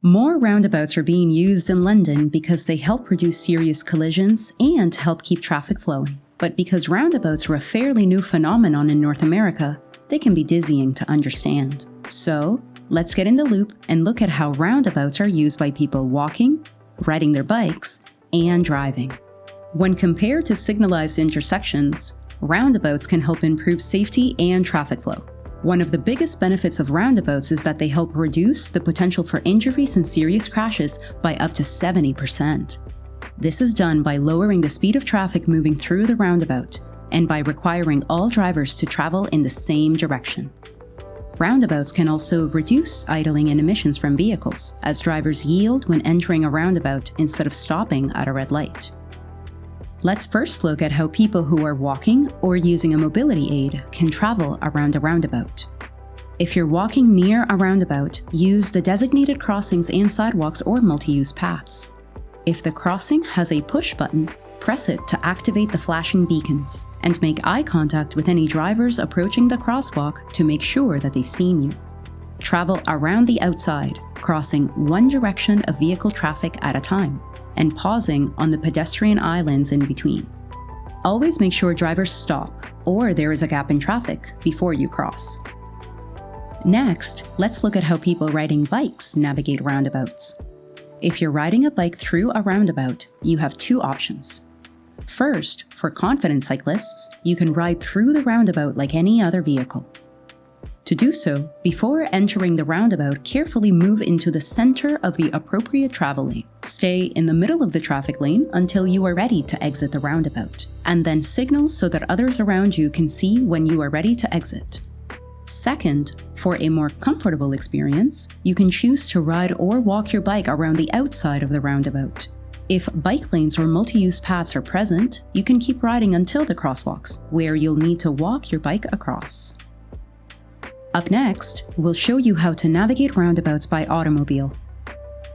More roundabouts are being used in London because they help reduce serious collisions and help keep traffic flowing. But because roundabouts are a fairly new phenomenon in North America, they can be dizzying to understand. So, let's get in the loop and look at how roundabouts are used by people walking, riding their bikes, and driving. When compared to signalized intersections, roundabouts can help improve safety and traffic flow. One of the biggest benefits of roundabouts is that they help reduce the potential for injuries and serious crashes by up to 70%. This is done by lowering the speed of traffic moving through the roundabout and by requiring all drivers to travel in the same direction. Roundabouts can also reduce idling and emissions from vehicles, as drivers yield when entering a roundabout instead of stopping at a red light. Let's first look at how people who are walking or using a mobility aid can travel around a roundabout. If you're walking near a roundabout, use the designated crossings and sidewalks or multi-use paths. If the crossing has a push button, press it to activate the flashing beacons, and make eye contact with any drivers approaching the crosswalk to make sure that they've seen you. Travel around the outside, crossing one direction of vehicle traffic at a time, and pausing on the pedestrian islands in between. Always make sure drivers stop or there is a gap in traffic before you cross. Next, let's look at how people riding bikes navigate roundabouts. If you're riding a bike through a roundabout, you have two options. First, for confident cyclists, you can ride through the roundabout like any other vehicle. To do so, before entering the roundabout, carefully move into the center of the appropriate travel lane. Stay in the middle of the traffic lane until you are ready to exit the roundabout, and then signal so that others around you can see when you are ready to exit. Second, for a more comfortable experience, you can choose to ride or walk your bike around the outside of the roundabout. If bike lanes or multi-use paths are present, you can keep riding until the crosswalks, where you'll need to walk your bike across. Up next, we'll show you how to navigate roundabouts by automobile.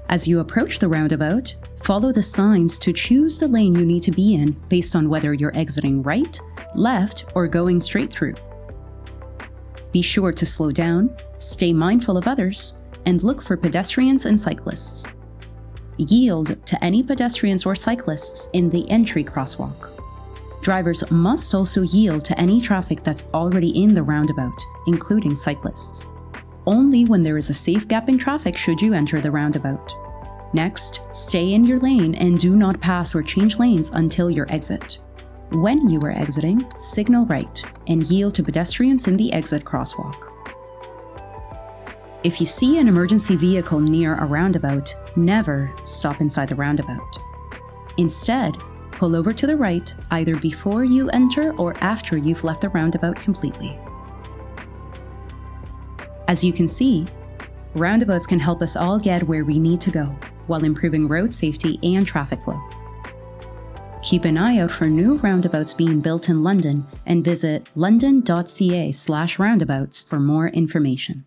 As you approach the roundabout, follow the signs to choose the lane you need to be in based on whether you're exiting right, left, or going straight through. Be sure to slow down, stay mindful of others, and look for pedestrians and cyclists. Yield to any pedestrians or cyclists in the entry crosswalk. Drivers must also yield to any traffic that's already in the roundabout, including cyclists. Only when there is a safe gap in traffic should you enter the roundabout. Next, stay in your lane and do not pass or change lanes until your exit. When you are exiting, signal right and yield to pedestrians in the exit crosswalk. If you see an emergency vehicle near a roundabout, never stop inside the roundabout. Instead, pull over to the right either before you enter or after you've left the roundabout completely. As you can see, roundabouts can help us all get where we need to go while improving road safety and traffic flow. Keep an eye out for new roundabouts being built in London and visit london.ca/roundabouts for more information.